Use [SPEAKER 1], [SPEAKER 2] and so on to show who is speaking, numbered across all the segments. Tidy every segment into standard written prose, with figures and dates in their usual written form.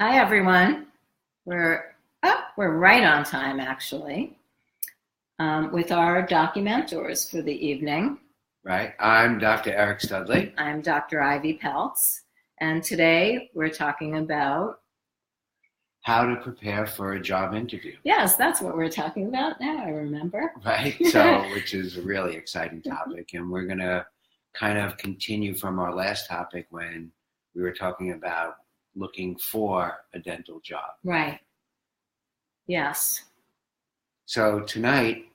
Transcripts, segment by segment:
[SPEAKER 1] Hi, everyone. We're right on time, actually, with our documentors for the evening.
[SPEAKER 2] Right. I'm Dr. Eric Studley.
[SPEAKER 1] I'm Dr. Ivy Peltz, and today we're talking about
[SPEAKER 2] how to prepare for a job interview.
[SPEAKER 1] Yes, that's what we're talking about now. I remember.
[SPEAKER 2] Right. So, which is a really exciting topic, and we're going to kind of continue from our last topic when we were talking about looking for a dental job.
[SPEAKER 1] Right. Yes.
[SPEAKER 2] So tonight,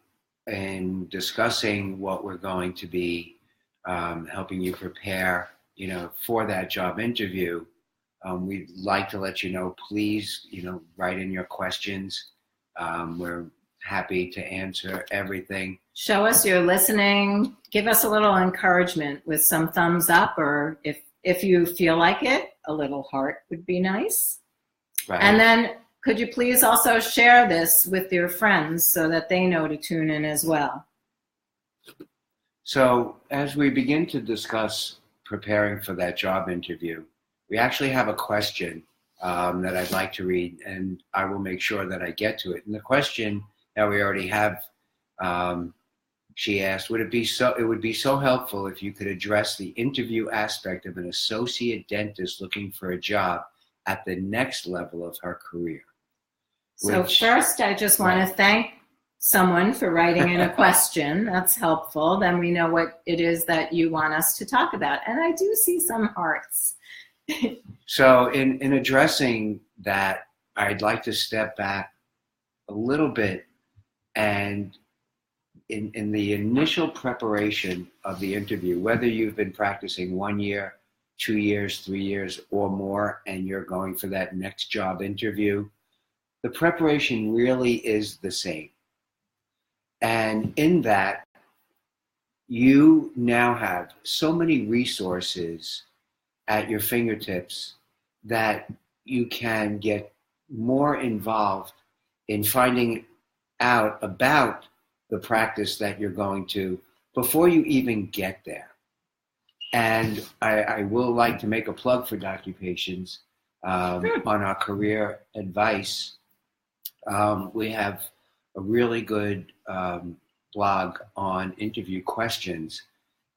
[SPEAKER 2] in discussing what we're going to be helping you prepare, for that job interview, we'd like to let you know, please, write in your questions. We're happy to answer everything.
[SPEAKER 1] Show us you're listening. Give us a little encouragement with some thumbs up, or if you feel like it, a little heart would be nice.
[SPEAKER 2] Right.
[SPEAKER 1] And then could you please also share this with your friends so that they know to tune in as well?
[SPEAKER 2] So as we begin to discuss preparing for that job interview, we actually have a question that I'd like to read, and I will make sure that I get to it. And the question that we already have, she asked, it would be so helpful if you could address the interview aspect of an associate dentist looking for a job at the next level of her career.
[SPEAKER 1] So first, I just want to thank someone for writing in a question. That's helpful. Then we know what it is that you want us to talk about. And I do see some hearts.
[SPEAKER 2] So in addressing that, I'd like to step back a little bit, and in the initial preparation of the interview, whether you've been practicing 1 year, 2 years, 3 years or more, and you're going for that next job interview, the preparation really is the same. And in that, you now have so many resources at your fingertips that you can get more involved in finding out about the practice that you're going to before you even get there. And I will like to make a plug for Doccupations on our career advice. We have a really good blog on interview questions,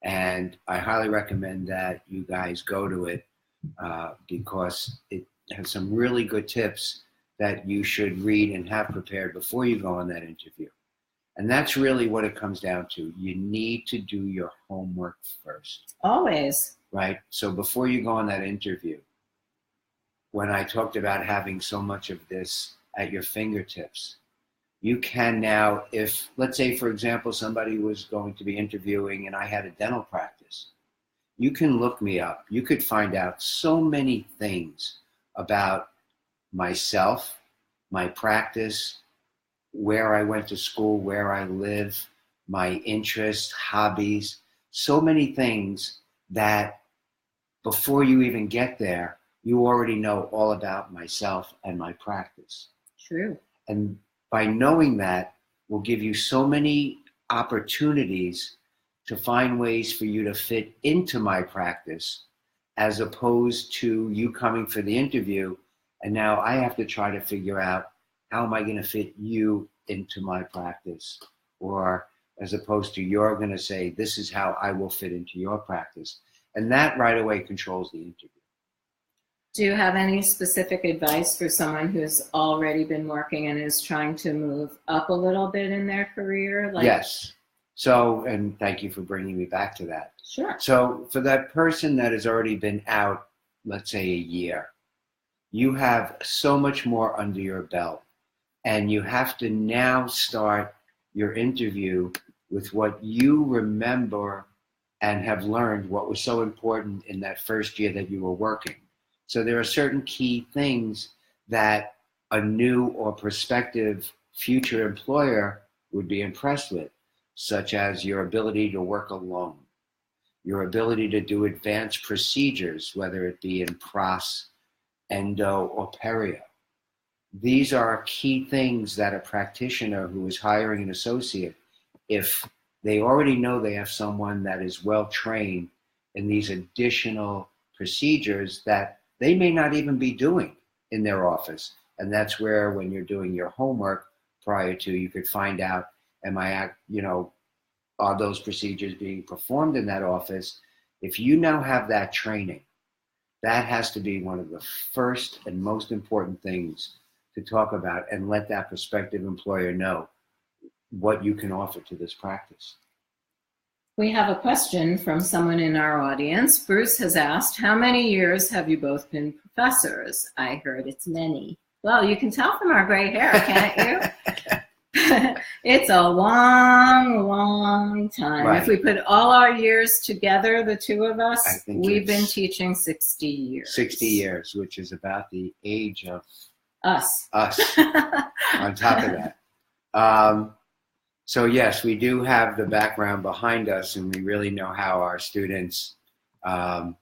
[SPEAKER 2] and I highly recommend that you guys go to it because it has some really good tips that you should read and have prepared before you go on that interview. And that's really what it comes down to. You need to do your homework first.
[SPEAKER 1] Always. Right?
[SPEAKER 2] So before you go on that interview, when I talked about having so much of this at your fingertips, you can now, if, let's say, for example, somebody was going to be interviewing and I had a dental practice, you can look me up. You could find out so many things about myself, my practice, where I went to school, where I live, my interests, hobbies, so many things that before you even get there, you already know all about myself and my practice.
[SPEAKER 1] True.
[SPEAKER 2] And by knowing that will give you so many opportunities to find ways for you to fit into my practice, as opposed to you coming for the interview and now I have to try to figure out, how am I going to fit you into my practice? Or as opposed to you're going to say, this is how I will fit into your practice. And that right away controls the interview.
[SPEAKER 1] Do you have any specific advice for someone who's already been working and is trying to move up a little bit in their career?
[SPEAKER 2] Yes. So, and thank you for bringing me back to that.
[SPEAKER 1] Sure.
[SPEAKER 2] So for that person that has already been out, let's say a year, you have so much more under your belt. And you have to now start your interview with what you remember and have learned what was so important in that first year that you were working. So there are certain key things that a new or prospective future employer would be impressed with, such as your ability to work alone, your ability to do advanced procedures, whether it be in pros, endo, or perio. These are key things that a practitioner who is hiring an associate, if they already know they have someone that is well trained in these additional procedures that they may not even be doing. in their office. And that's where, when you're doing your homework prior to, you could find out, are those procedures being performed in that office? If you now have that training, that has to be one of the first and most important things to talk about, and let that prospective employer know what you can offer to this practice.
[SPEAKER 1] We have a question from someone in our audience. Bruce has asked, how many years have you both been professors? I heard it's many. Well, you can tell from our gray hair, can't you? It's a long, long time.
[SPEAKER 2] Right.
[SPEAKER 1] If we put all our years together, the two of us, we've been teaching 60 years.
[SPEAKER 2] 60 years, which is about the age of
[SPEAKER 1] us.
[SPEAKER 2] On top of that. So yes, we do have the background behind us, and we really know how our students are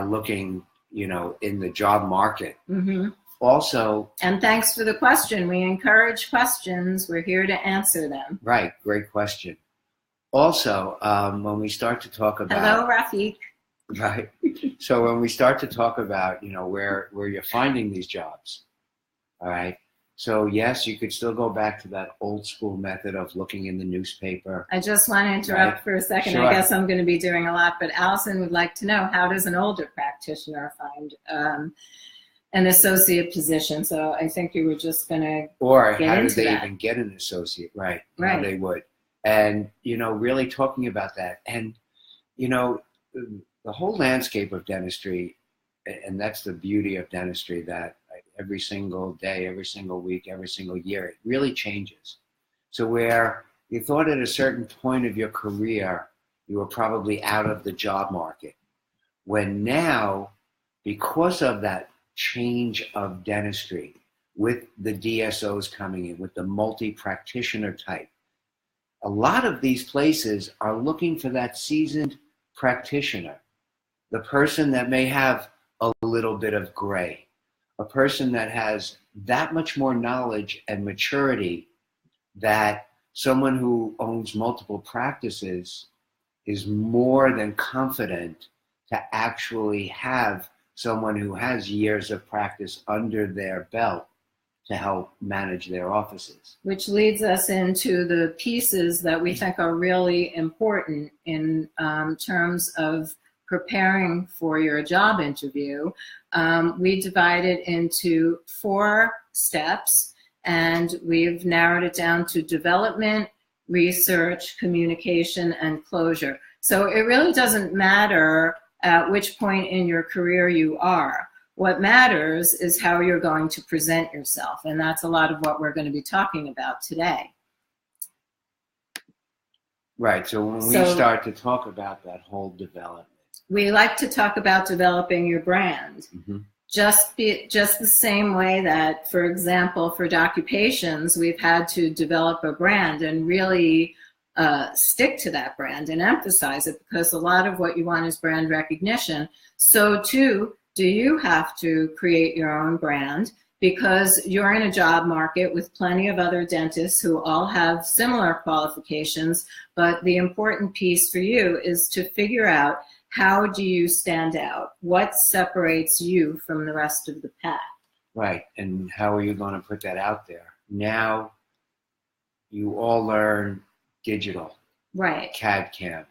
[SPEAKER 2] looking, in the job market.
[SPEAKER 1] Mm-hmm.
[SPEAKER 2] Also,
[SPEAKER 1] and thanks for the question. We encourage questions. We're here to answer them.
[SPEAKER 2] Right, great question. Also, when we start to talk about...
[SPEAKER 1] Hello, Rafiq.
[SPEAKER 2] Right. So when we start to talk about, where you're finding these jobs, all right? So yes, you could still go back to that old school method of looking in the newspaper.
[SPEAKER 1] I just want to interrupt for a second. Sure. I guess I'm going to be doing a lot, but Allison would like to know, how does an older practitioner find an associate position? So I think you were just going to
[SPEAKER 2] Or how do they even get an associate? Right.
[SPEAKER 1] Right.
[SPEAKER 2] How they would. And, really talking about that. And, the whole landscape of dentistry, and that's the beauty of dentistry, that every single day, every single week, every single year, it really changes. So where you thought at a certain point of your career, you were probably out of the job market, when now, because of that change of dentistry, with the DSOs coming in, with the multi-practitioner type, a lot of these places are looking for that seasoned practitioner, the person that may have a little bit of gray, a person that has that much more knowledge and maturity that someone who owns multiple practices is more than confident to actually have someone who has years of practice under their belt to help manage their offices. Which
[SPEAKER 1] leads us into the pieces that we think are really important in terms of preparing for your job interview. We divide it into 4 steps, and we've narrowed it down to development, research, communication, and closure. So it really doesn't matter at which point in your career you are. What matters is how you're going to present yourself, and that's a lot of what we're going to be talking about today.
[SPEAKER 2] Right, so when we start to talk about that whole development,
[SPEAKER 1] we like to talk about developing your brand. Mm-hmm. Just the same way that, for example, for Doccupations, we've had to develop a brand and really stick to that brand and emphasize it, because a lot of what you want is brand recognition. So too, do you have to create your own brand, because you're in a job market with plenty of other dentists who all have similar qualifications, but the important piece for you is to figure out, how do you stand out? What separates you from the rest of the pack?
[SPEAKER 2] Right, and how are you going to put that out there? Now, you all learn digital.
[SPEAKER 1] Right.
[SPEAKER 2] CAD/CAM.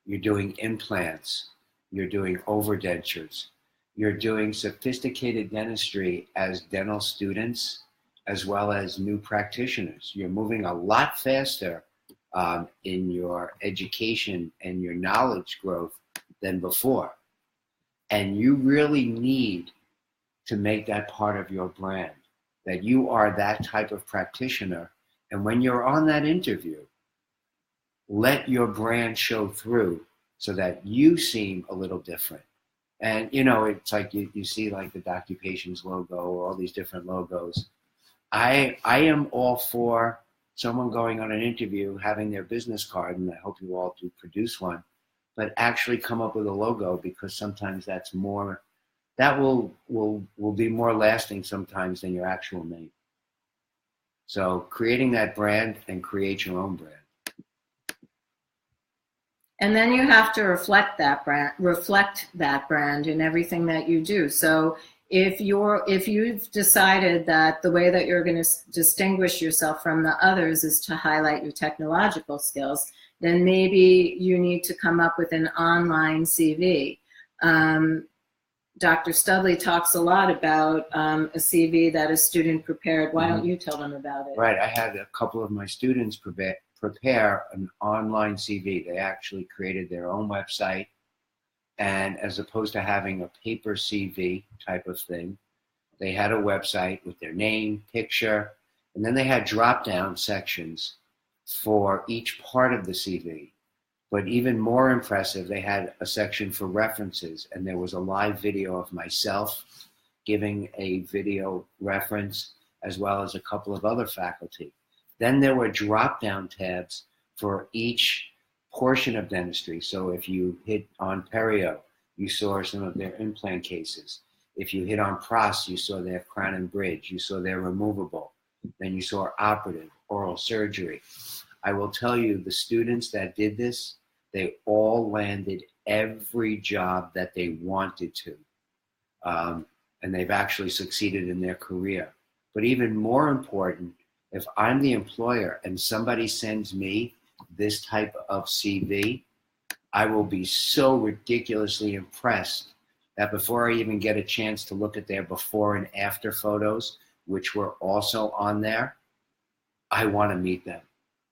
[SPEAKER 2] You're doing implants. You're doing overdentures. You're doing sophisticated dentistry as dental students, as well as new practitioners. You're moving a lot faster in your education and your knowledge growth than before. And you really need to make that part of your brand, that you are that type of practitioner. And when you're on that interview, let your brand show through so that you seem a little different. And, it's like you see like the Doccupations logo, or all these different logos. I am all for someone going on an interview, having their business card, and I hope you all do produce one, but actually come up with a logo, because sometimes that will be more lasting sometimes than your actual name. So creating that brand, and create your own brand.
[SPEAKER 1] And then you have to reflect that brand in everything that you do. So if you've decided that the way that you're going to distinguish yourself from the others is to highlight your technological skills, then maybe you need to come up with an online CV. Dr. Studley talks a lot about a CV that is student prepared. Why don't you tell them about it?
[SPEAKER 2] Right. I had a couple of my students prepare an online CV. They actually created their own website, and as opposed to having a paper CV type of thing, they had a website with their name, picture, and then they had drop-down sections for each part of the CV. But even more impressive, they had a section for references, and there was a live video of myself giving a video reference, as well as a couple of other faculty. Then there were drop-down tabs for each portion of dentistry. So if you hit on perio, you saw some of their implant cases. If you hit on pros, you saw their crown and bridge. You saw their removable. Then you saw operative, oral surgery. I will tell you, the students that did this, they all landed every job that they wanted to. And they've actually succeeded in their career. But even more important, if I'm the employer and somebody sends me this type of CV, I will be so ridiculously impressed that before I even get a chance to look at their before and after photos, which were also on there, I want to meet them,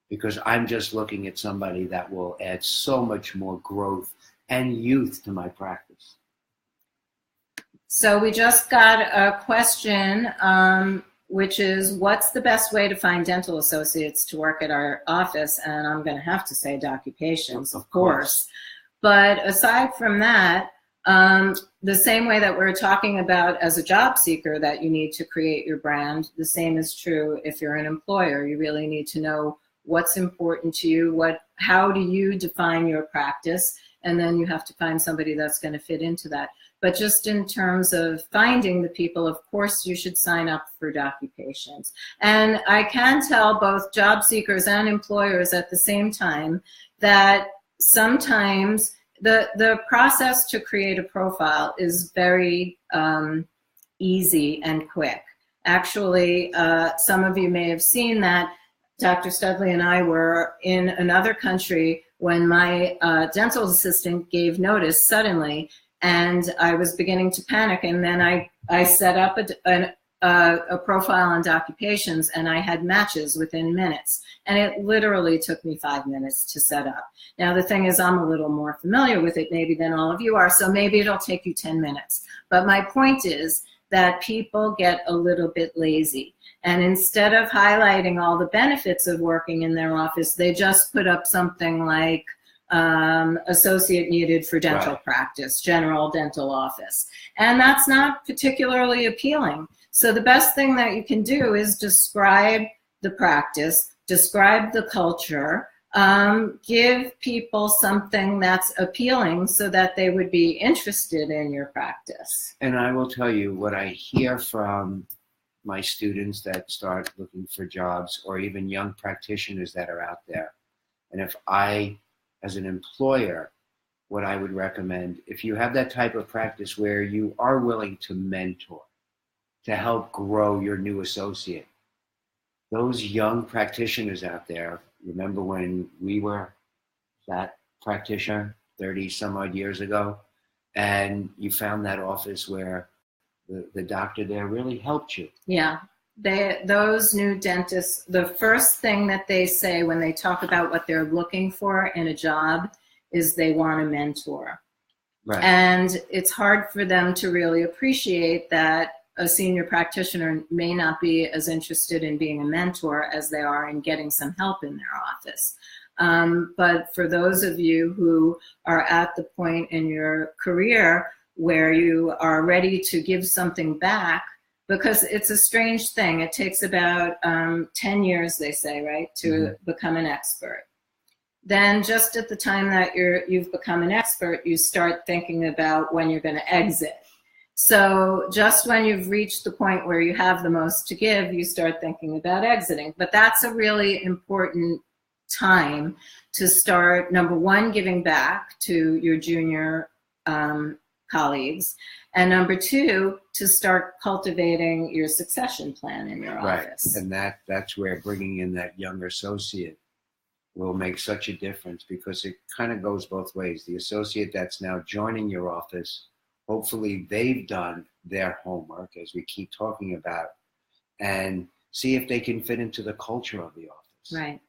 [SPEAKER 2] because I'm just looking at somebody that will add so much more growth and youth to my practice.
[SPEAKER 1] So we just got a question, which is, what's the best way to find dental associates to work at our office? And I'm going to have to say Doccupations, of course. But aside from that, the same way that we're talking about as a job seeker that you need to create your brand, the same is true if you're an employer. You really need to know what's important to you, how do you define your practice, and then you have to find somebody that's going to fit into that. But just in terms of finding the people, of course, you should sign up for Doccupations. And I can tell both job seekers and employers at the same time that sometimes the process to create a profile is very easy and quick. Actually, some of you may have seen that Dr. Studley and I were in another country when my dental assistant gave notice suddenly, and I was beginning to panic, and then I set up a profile on Doccupations, and I had matches within minutes, and it literally took me 5 minutes to set up. Now the thing is, I'm a little more familiar with it maybe than all of you are, so maybe it'll take you 10 minutes. But my point is that people get a little bit lazy, and instead of highlighting all the benefits of working in their office, they just put up something like associate needed for dental practice, general dental office. And that's not particularly appealing. So the best thing that you can do is describe the practice, describe the culture, give people something that's appealing so that they would be interested in your practice. And
[SPEAKER 2] I will tell you what I hear from my students that start looking for jobs, or even young practitioners that are out there. And if I, as an employer, what I would recommend, if you have that type of practice where you are willing to mentor, to help grow your new associate, those young practitioners out there, remember when we were that practitioner 30 some odd years ago, and you found that office where the doctor there really helped you.
[SPEAKER 1] Yeah. Those new dentists, the first thing that they say when they talk about what they're looking for in a job is they want a mentor.
[SPEAKER 2] Right.
[SPEAKER 1] And it's hard for them to really appreciate that a senior practitioner may not be as interested in being a mentor as they are in getting some help in their office. But for those of you who are at the point in your career where you are ready to give something back, because it's a strange thing. It takes about 10 years, they say, right, to become an expert. Then just at the time that you've become an expert, you start thinking about when you're going to exit. So just when you've reached the point where you have the most to give, you start thinking about exiting. But that's a really important time to start, number one, giving back to your junior colleagues. And number two, to start cultivating your succession plan in your office.
[SPEAKER 2] And that's where bringing in that younger associate will make such a difference, because it kind of goes both ways. The associate that's now joining your office, hopefully they've done their homework, as we keep talking about, and see if they can fit into the culture of the office.
[SPEAKER 1] Right.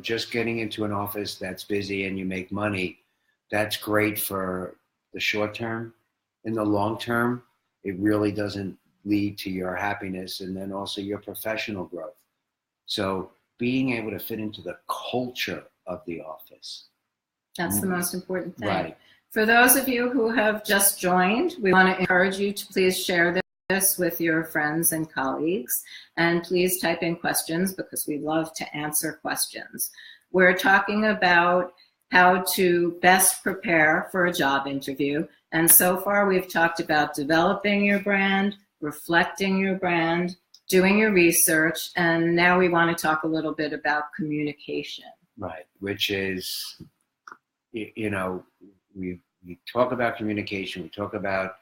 [SPEAKER 2] Just getting into an office that's busy and you make money, that's great for the short term. In the long term, it really doesn't lead to your happiness and then also your professional growth. So being able to fit into the culture of the office.
[SPEAKER 1] That's the most important thing.
[SPEAKER 2] Right.
[SPEAKER 1] For those of you who have just joined, we want to encourage you to please share this with your friends and colleagues, and please type in questions, because we love to answer questions. We're talking about how to best prepare for a job interview, and so far we've talked about developing your brand, reflecting your brand, doing your research, and now we want to talk a little bit about communication.
[SPEAKER 2] Right, which is, we talk about communication, we talk about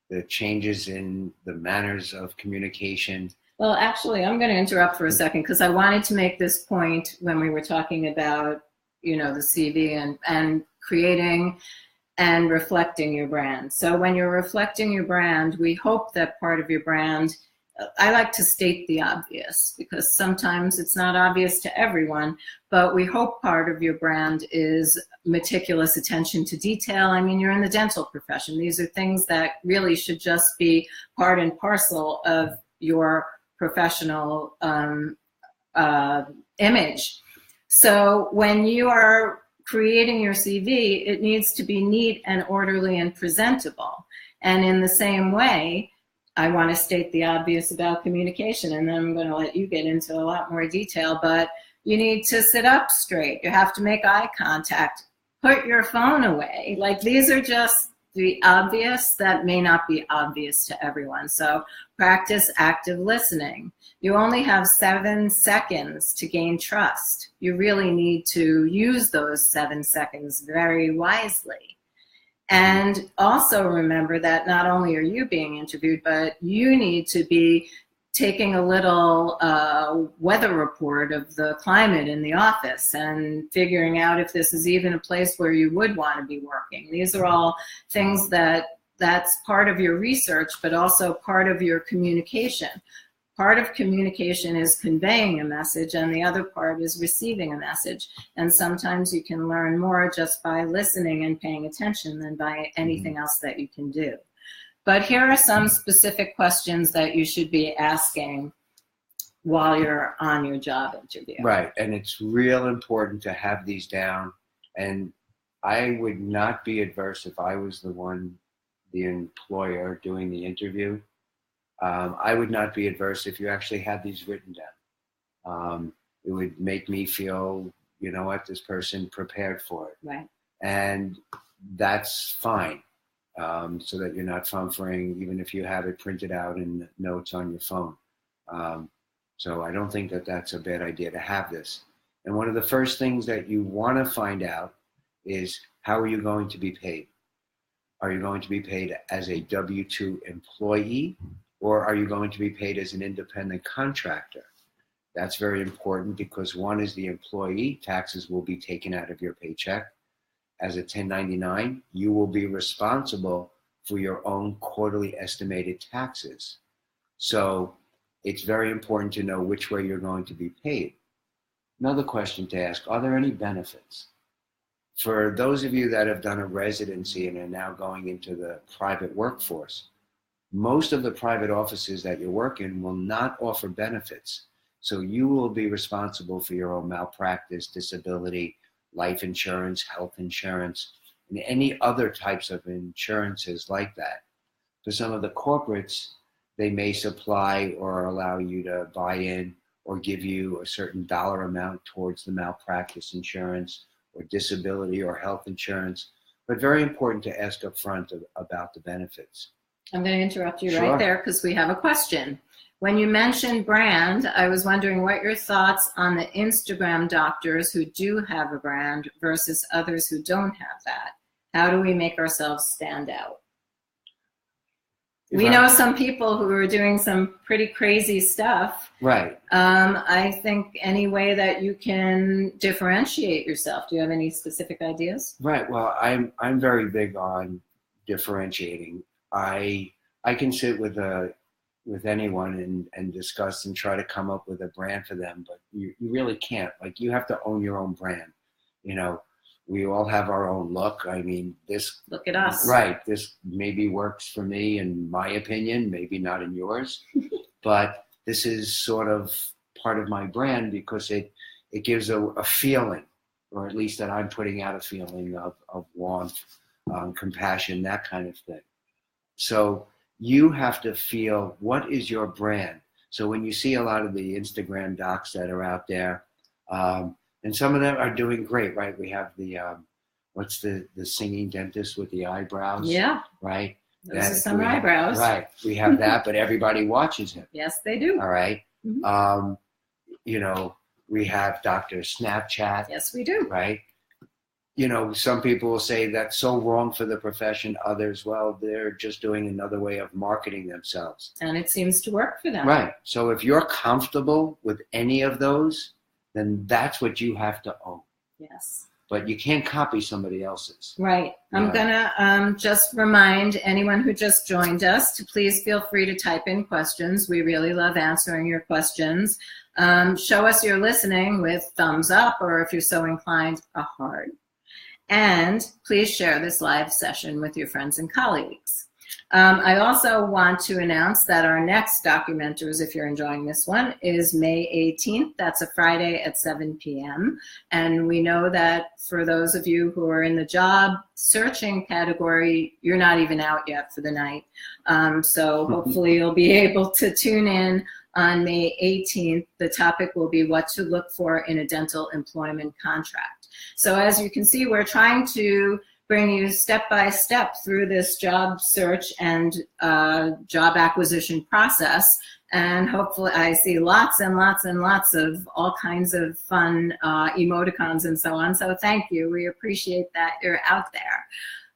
[SPEAKER 2] the changes in the manners of communication.
[SPEAKER 1] Well, actually, I'm going to interrupt for a second, because I wanted to make this point when we were talking about, the CV and creating and reflecting your brand. So when you're reflecting your brand, we hope that part of your brand, I like to state the obvious, because sometimes it's not obvious to everyone, but we hope part of your brand is meticulous attention to detail. I mean, you're in the dental profession. These are things that really should just be part and parcel of your professional image. So when you are creating your CV, it needs to be neat and orderly and presentable. And in the same way, I want to state the obvious about communication, and then I'm going to let you get into a lot more detail, but you need to sit up straight. You have to make eye contact. Put your phone away. Like, these are just the obvious that may not be obvious to everyone. So practice active listening. You only have 7 seconds to gain trust. You really need to use those 7 seconds very wisely. And also remember that not only are you being interviewed, but you need to be taking a little weather report of the climate in the office and figuring out if this is even a place where you would want to be working. These are all things that's part of your research, but also part of your communication. Part of communication is conveying a message, and the other part is receiving a message. And sometimes you can learn more just by listening and paying attention than by anything else that you can do. But here are some specific questions that you should be asking while you're on your job interview.
[SPEAKER 2] Right, and it's real important to have these down. And I would not be adverse if I was the employer doing the interview. I would not be adverse if you actually had these written down. It would make me feel, this person prepared for it.
[SPEAKER 1] Right.
[SPEAKER 2] And that's fine, so that you're not fumfering, even if you have it printed out in notes on your phone. So I don't think that that's a bad idea to have this. And one of the first things that you want to find out is, how are you going to be paid? Are you going to be paid as a W-2 employee? Or are you going to be paid as an independent contractor? That's very important, because one is the employee. Taxes will be taken out of your paycheck. As a 1099, you will be responsible for your own quarterly estimated taxes. So it's very important to know which way you're going to be paid. Another question to ask, are there any benefits? For those of you that have done a residency and are now going into the private workforce, most of the private offices that you work in will not offer benefits. So you will be responsible for your own malpractice, disability, life insurance, health insurance, and any other types of insurances like that. For some of the corporates, they may supply or allow you to buy in or give you a certain dollar amount towards the malpractice insurance or disability or health insurance, but very important to ask up front about the benefits.
[SPEAKER 1] I'm going to interrupt you
[SPEAKER 2] Sure.
[SPEAKER 1] right there, because we have a question. When you mentioned brand, I was wondering what your thoughts on the Instagram doctors who do have a brand versus others who don't have that. How do we make ourselves stand out? We
[SPEAKER 2] Right.
[SPEAKER 1] know some people who are doing some pretty crazy stuff.
[SPEAKER 2] Right.
[SPEAKER 1] I think any way that you can differentiate yourself. Do you have any specific ideas?
[SPEAKER 2] Right. Well, I'm very big on differentiating. I can sit with anyone and discuss and try to come up with a brand for them, but you really can't. Like, you have to own your own brand. You know, we all have our own look. I mean, this,
[SPEAKER 1] look at us.
[SPEAKER 2] Right. This maybe works for me in my opinion, maybe not in yours, but this is sort of part of my brand because it gives a feeling, or at least that I'm putting out a feeling of warmth, compassion, that kind of thing. So you have to feel, what is your brand? So when you see a lot of the Instagram docs that are out there, and some of them are doing great, right? We have the, what's the singing dentist with the eyebrows?
[SPEAKER 1] Yeah.
[SPEAKER 2] Right?
[SPEAKER 1] Those are some eyebrows.
[SPEAKER 2] Right. We have that, but everybody watches him.
[SPEAKER 1] Yes, they do.
[SPEAKER 2] All right.
[SPEAKER 1] Mm-hmm.
[SPEAKER 2] You know, we have Dr. Snapchat.
[SPEAKER 1] Yes, we do.
[SPEAKER 2] Right. You know, some people will say that's so wrong for the profession. Others, well, they're just doing another way of marketing themselves.
[SPEAKER 1] And it seems to work for them.
[SPEAKER 2] Right. So if you're comfortable with any of those, then that's what you have to own.
[SPEAKER 1] Yes.
[SPEAKER 2] But you can't copy somebody else's.
[SPEAKER 1] Right. I'm going to just remind anyone who just joined us to please feel free to type in questions. We really love answering your questions. Show us you're listening with thumbs up, or if you're so inclined, a heart. And please share this live session with your friends and colleagues. I also want to announce that our next Doccumenters, if you're enjoying this one, is May 18th. That's a Friday at 7 p.m. And we know that for those of you who are in the job searching category, you're not even out yet for the night. So hopefully you'll be able to tune in on May 18th. The topic will be what to look for in a dental employment contract. So as you can see, we're trying to bring you step by step through this job search and job acquisition process. And hopefully I see lots and lots and lots of all kinds of fun emoticons and so on. So thank you. We appreciate that you're out there.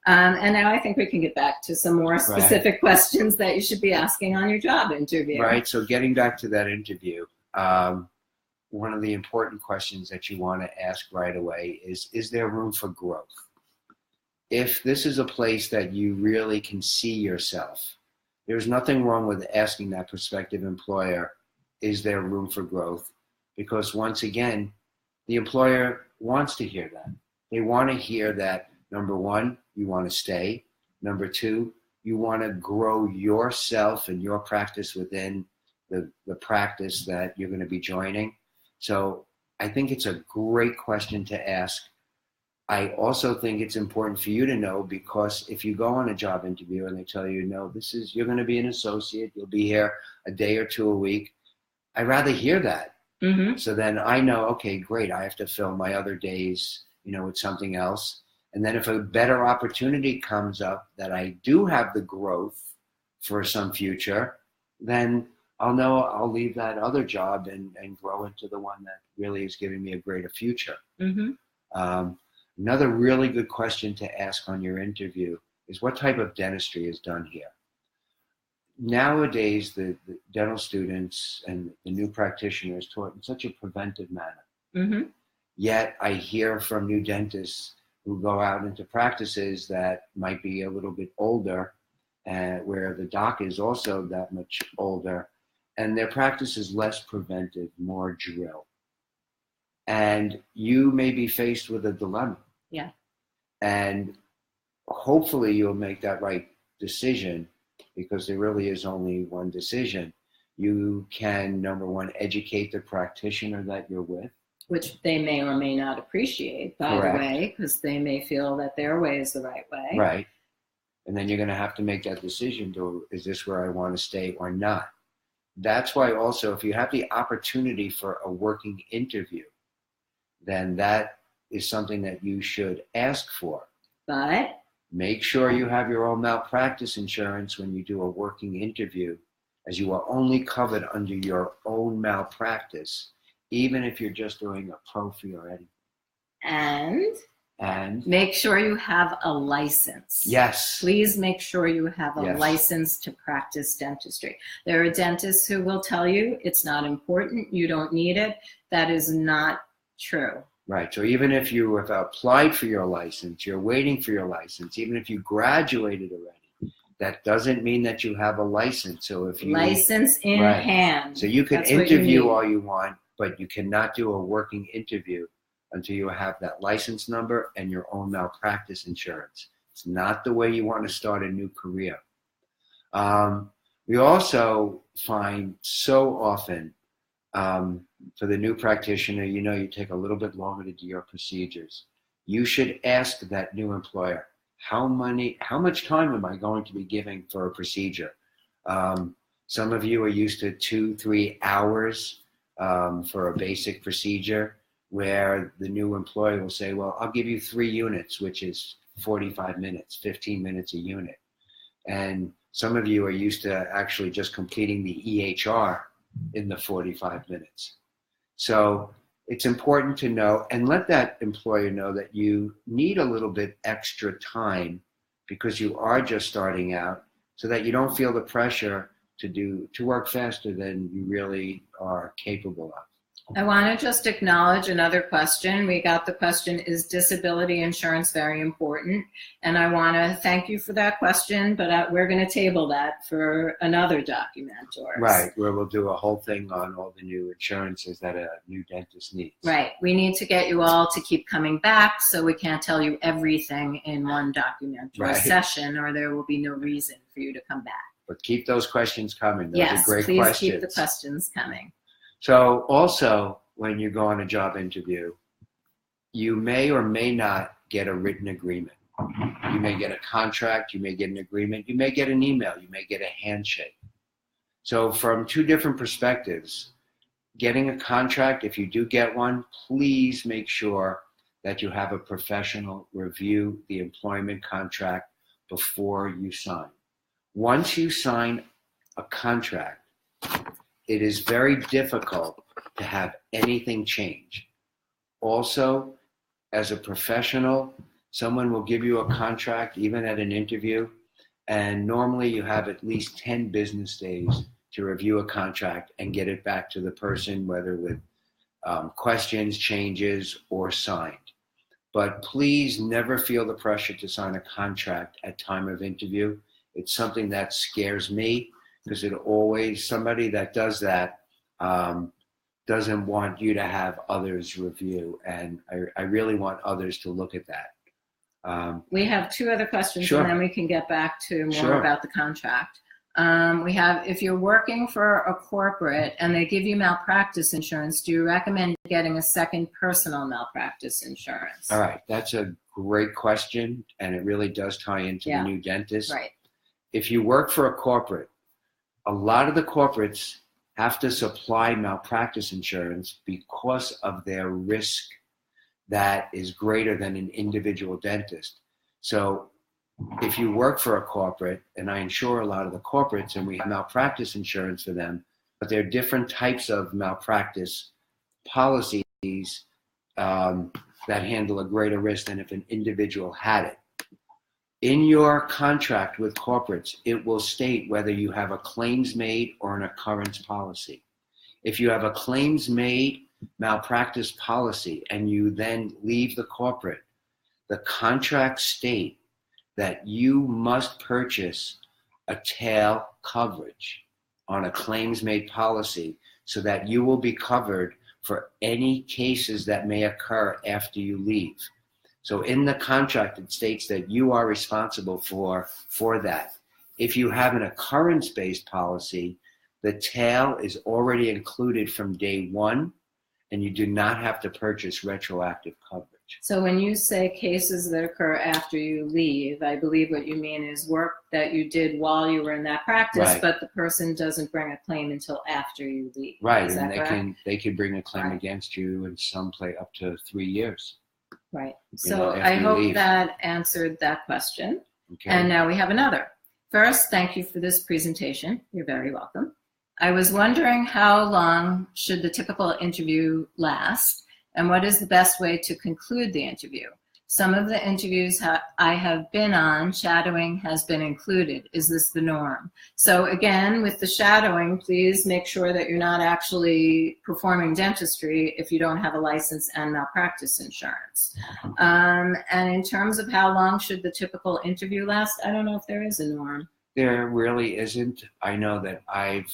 [SPEAKER 1] And now I think we can get back to some more specific questions that you should be asking on your job interview.
[SPEAKER 2] Right. So getting back to that interview, one of the important questions that you want to ask right away is there room for growth? If this is a place that you really can see yourself, there's nothing wrong with asking that prospective employer, is there room for growth? Because once again, the employer wants to hear that. They want to hear that, number one, you want to stay. Number two, you want to grow yourself and your practice within the practice that you're going to be joining. So I think it's a great question to ask. I also think it's important for you to know, because if you go on a job interview and they tell you, no, you're going to be an associate, you'll be here a day or two a week, I'd rather hear that. Mm-hmm. So then I know, okay, great, I have to fill my other days, with something else. And then if a better opportunity comes up that I do have the growth for some future, then I'll know I'll leave that other job and grow into the one that really is giving me a greater future. Mm-hmm. Another really good question to ask on your interview is, what type of dentistry is done here? Nowadays, the dental students and the new practitioners taught in such a preventive manner. Mm-hmm. Yet I hear from new dentists who go out into practices that might be a little bit older, where the doc is also that much older, and their practice is less preventive, more drill. And you may be faced with a dilemma.
[SPEAKER 1] Yeah.
[SPEAKER 2] And hopefully you'll make that right decision, because there really is only one decision. You can, number one, educate the practitioner that you're with. Which
[SPEAKER 1] they may or may not appreciate, by the way, because they may feel that their way is the right way.
[SPEAKER 2] Right. And then you're going to have to make that decision is this where I want to stay or not? That's why also, if you have the opportunity for a working interview, then that is something that you should ask for.
[SPEAKER 1] But
[SPEAKER 2] make sure you have your own malpractice insurance when you do a working interview, as you are only covered under your own malpractice, even if you're just doing a pro fee or anything.
[SPEAKER 1] And
[SPEAKER 2] And
[SPEAKER 1] make sure you have a license.
[SPEAKER 2] yes.
[SPEAKER 1] Please make sure you have a
[SPEAKER 2] Yes.
[SPEAKER 1] license to practice dentistry. There are dentists who will tell you it's not important, you don't need it. That is not true.
[SPEAKER 2] Right. So even if you have applied for your license, you're waiting for your license, even if you graduated already, that doesn't mean that you have a license. So if you
[SPEAKER 1] license in
[SPEAKER 2] right.
[SPEAKER 1] hand.
[SPEAKER 2] So you can
[SPEAKER 1] That's what
[SPEAKER 2] interview
[SPEAKER 1] you
[SPEAKER 2] all you want, but you cannot do a working interview until you have that license number and your own malpractice insurance. It's not the way you want to start a new career. We also find so often for the new practitioner, you take a little bit longer to do your procedures. You should ask that new employer, how much time am I going to be giving for a procedure? Some of you are used to 2-3 hours for a basic procedure, where the new employee will say, well, I'll give you 3 units, which is 45 minutes, 15 minutes a unit. And some of you are used to actually just completing the EHR in the 45 minutes. So it's important to know, and let that employer know that you need a little bit extra time because you are just starting out, so that you don't feel the pressure to work faster than you really are capable of.
[SPEAKER 1] I want to just acknowledge another question. We got the question, is disability insurance very important? And I want to thank you for that question, but we're going to table that for another Doccumentors.
[SPEAKER 2] Right, where we'll do a whole thing on all the new insurances that a new dentist needs.
[SPEAKER 1] Right. We need to get you all to keep coming back, so we can't tell you everything in one Doccumentors session, or there will be no reason for you to come back.
[SPEAKER 2] But keep those questions coming. Those
[SPEAKER 1] yes,
[SPEAKER 2] are great
[SPEAKER 1] please
[SPEAKER 2] questions.
[SPEAKER 1] keep the questions coming.
[SPEAKER 2] So also, when you go on a job interview, you may or may not get a written agreement. You may get a contract, you may get an agreement, you may get an email, you may get a handshake. So from 2 different perspectives, getting a contract, if you do get one, please make sure that you have a professional review the employment contract before you sign. Once you sign a contract, it is very difficult to have anything change. Also, as a professional, someone will give you a contract, even at an interview, and normally you have at least 10 business days to review a contract and get it back to the person, whether with questions, changes, or signed. But please never feel the pressure to sign a contract at time of interview. It's something that scares me, because somebody that does that doesn't want you to have others review, and I really want others to look at that.
[SPEAKER 1] We have 2 other questions,
[SPEAKER 2] Sure.
[SPEAKER 1] and then we can get back to more
[SPEAKER 2] Sure.
[SPEAKER 1] about the contract. We have, if you're working for a corporate and they give you malpractice insurance, do you recommend getting a second personal malpractice insurance?
[SPEAKER 2] All right, that's a great question, and it really does tie into the new dentist.
[SPEAKER 1] Right.
[SPEAKER 2] If you work for a corporate, a lot of the corporates have to supply malpractice insurance because of their risk that is greater than an individual dentist. So if you work for a corporate, and I insure a lot of the corporates, and we have malpractice insurance for them, but there are different types of malpractice policies that handle a greater risk than if an individual had it. In your contract with corporates, it will state whether you have a claims made or an occurrence policy. If you have a claims made malpractice policy and you then leave the corporate, the contracts state that you must purchase a tail coverage on a claims made policy so that you will be covered for any cases that may occur after you leave. So in the contract, it states that you are responsible for that. If you have an occurrence-based policy, the tail is already included from day 1, and you do not have to purchase retroactive coverage.
[SPEAKER 1] So when you say cases that occur after you leave, I believe what you mean is work that you did while you were in that practice,
[SPEAKER 2] Right.
[SPEAKER 1] but the person doesn't bring a claim until after you leave.
[SPEAKER 2] Right,
[SPEAKER 1] Is
[SPEAKER 2] and
[SPEAKER 1] that
[SPEAKER 2] they can bring a claim
[SPEAKER 1] Right.
[SPEAKER 2] against you, and some play up to 3 years.
[SPEAKER 1] Right.
[SPEAKER 2] You
[SPEAKER 1] So
[SPEAKER 2] know, after
[SPEAKER 1] I
[SPEAKER 2] you
[SPEAKER 1] hope
[SPEAKER 2] leave.
[SPEAKER 1] that answered that question.
[SPEAKER 2] Okay.
[SPEAKER 1] And now we have another. First, thank you for this presentation. You're very welcome. I was wondering, how long should the typical interview last, and what is the best way to conclude the interview? Some of the interviews I have been on, shadowing has been included. Is this the norm? So again, with the shadowing, please make sure that you're not actually performing dentistry if you don't have a license and malpractice insurance. And in terms of how long should the typical interview last, I don't know if there is a norm.
[SPEAKER 2] There really isn't. I know that I've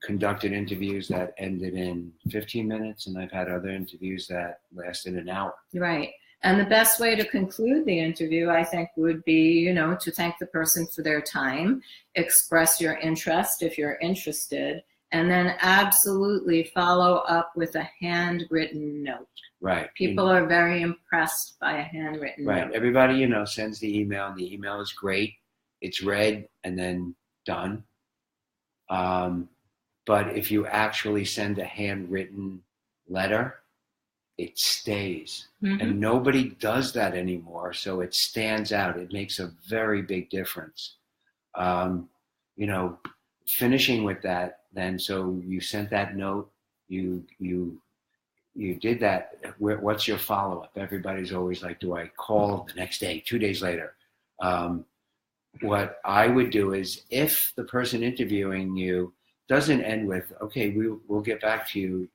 [SPEAKER 2] conducted interviews that ended in 15 minutes, and I've had other interviews that lasted an hour.
[SPEAKER 1] Right. And the best way to conclude the interview, I think, would be, to thank the person for their time, express your interest if you're interested, and then absolutely follow up with a handwritten note.
[SPEAKER 2] Right.
[SPEAKER 1] People are very impressed by a handwritten note.
[SPEAKER 2] Right. Everybody, sends the email, and the email is great. It's read and then done. But if you actually send a handwritten letter, it stays. Mm-hmm. And nobody does that anymore, so it stands out. It makes a very big difference. Finishing with that, then, so you sent that note, you did that. What's your follow-up? Everybody's always like, do I call the next day, 2 days later? What I would do is, if the person interviewing you doesn't end with, okay, we'll get back to you,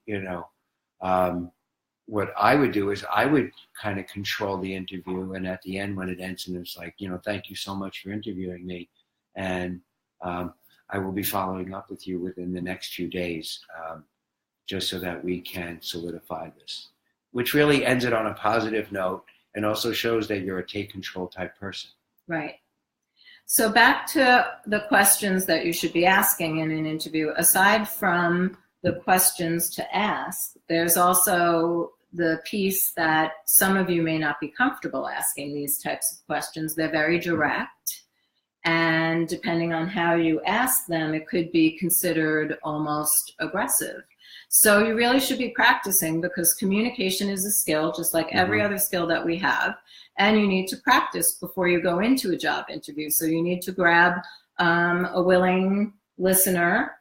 [SPEAKER 2] what I would do is I would kind of control the interview, and at the end when it ends, and it's like, thank you so much for interviewing me, and I will be following up with you within the next few days, just so that we can solidify this, which really ends it on a positive note and also shows that you're a take control type person.
[SPEAKER 1] Right. So back to the questions that you should be asking in an interview. Aside from the questions to ask, there's also the piece that some of you may not be comfortable asking these types of questions. They're very direct, and depending on how you ask them, it could be considered almost aggressive. So you really should be practicing, because communication is a skill, just like every other skill that we have, and you need to practice before you go into a job interview. So you need to grab a willing listener,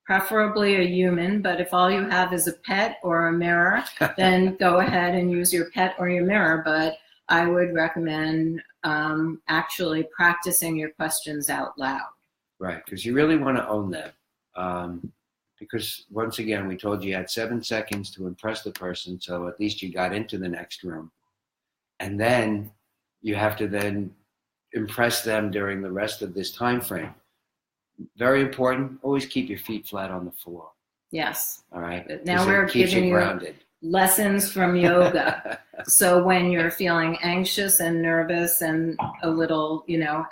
[SPEAKER 1] preferably a human, but if all you have is a pet or a mirror, then go ahead and use your pet or your mirror. But I would recommend actually practicing your questions out loud.
[SPEAKER 2] Right, because you really want to own them. Because once again, we told you had 7 seconds to impress the person, so at least you got into the next room. And then you have to then impress them during the rest of this time frame. Very important, always keep your feet flat on the floor.
[SPEAKER 1] Yes.
[SPEAKER 2] All right?
[SPEAKER 1] Now we're giving you lessons from yoga. So when you're feeling anxious and nervous and a little,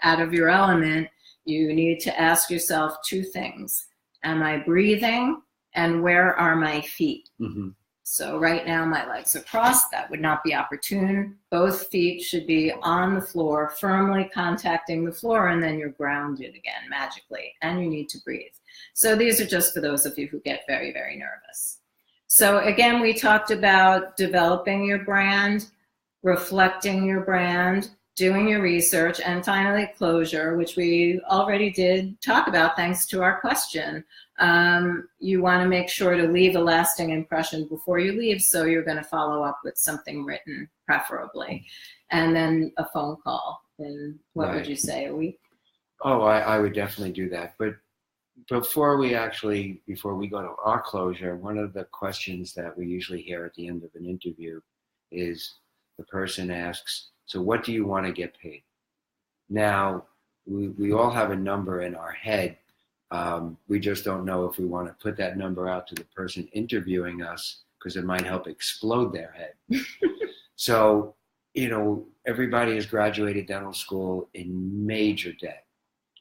[SPEAKER 1] out of your element, you need to ask yourself 2 things. Am I breathing? And where are my feet? Mm-hmm. So right now my legs are crossed. That would not be opportune. Both feet should be on the floor, firmly contacting the floor, and then you're grounded again magically, and you need to breathe. So these are just for those of you who get very, very nervous. So again, we talked about developing your brand, reflecting your brand, doing your research, and finally closure, which we already did talk about thanks to our question. You want to make sure to leave a lasting impression before you leave, so you're going to follow up with something written, preferably, and then a phone call. And what would you say, a week?
[SPEAKER 2] Oh, I would definitely do that. But before we go to our closure, one of the questions that we usually hear at the end of an interview is the person asks, so what do you want to get paid? Now, we all have a number in our head. We just don't know if we want to put that number out to the person interviewing us, because it might help explode their head. So, everybody has graduated dental school in major debt.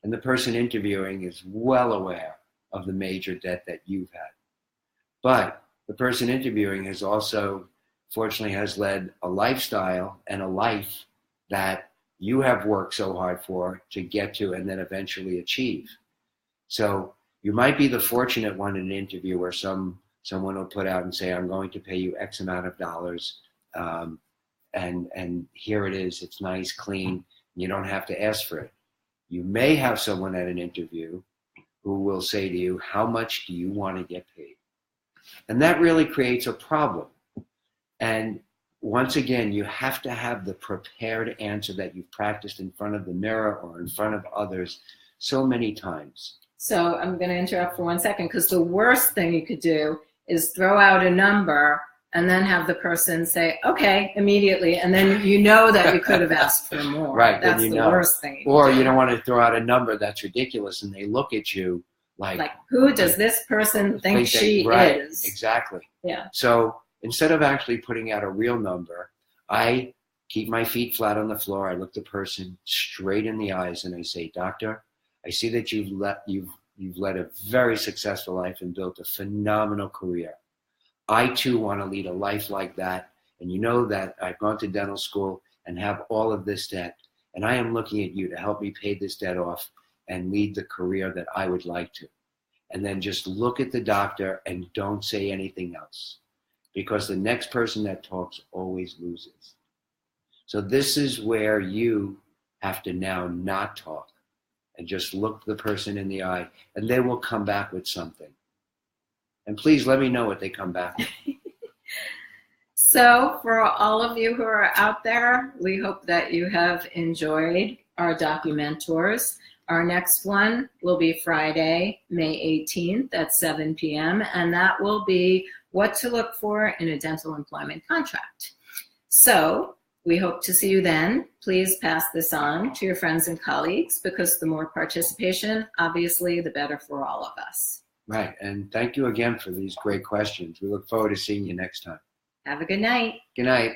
[SPEAKER 2] And the person interviewing is well aware of the major debt that you've had. But the person interviewing is also, fortunately, has led a lifestyle and a life that you have worked so hard for to get to and then eventually achieve. So you might be the fortunate one in an interview where someone will put out and say, I'm going to pay you X amount of dollars, and here it is, it's nice, clean, you don't have to ask for it. You may have someone at an interview who will say to you, how much do you want to get paid? And that really creates a problem. And once again, you have to have the prepared answer that you've practiced in front of the mirror or in front of others so many times.
[SPEAKER 1] So I'm going to interrupt for 1 second, because the worst thing you could do is throw out a number and then have the person say, okay, immediately, and then you know that you could have asked for more.
[SPEAKER 2] Right.
[SPEAKER 1] That's the worst thing.
[SPEAKER 2] Or you don't want to throw out a number that's ridiculous, and they look at you like
[SPEAKER 1] who does this person think she
[SPEAKER 2] right,
[SPEAKER 1] is?
[SPEAKER 2] Exactly.
[SPEAKER 1] Yeah.
[SPEAKER 2] So instead of actually putting out a real number, I keep my feet flat on the floor. I look the person straight in the eyes and I say, Doctor, I see that you've led a very successful life and built a phenomenal career. I too want to lead a life like that. And you know that I've gone to dental school and have all of this debt. And I am looking at you to help me pay this debt off and lead the career that I would like to. And then just look at the doctor and don't say anything else, because the next person that talks always loses. So this is where you have to now not talk and just look the person in the eye, and they will come back with something. And please let me know what they come back with.
[SPEAKER 1] So for all of you who are out there, we hope that you have enjoyed our Documentors. Our next one will be Friday, May 18th at 7 p.m., and that will be what to look for in a dental employment contract. So we hope to see you then. Please pass this on to your friends and colleagues, because the more participation, obviously, the better for all of us.
[SPEAKER 2] Right, and thank you again for these great questions. We look forward to seeing you next time.
[SPEAKER 1] Have a good night.
[SPEAKER 2] Good night.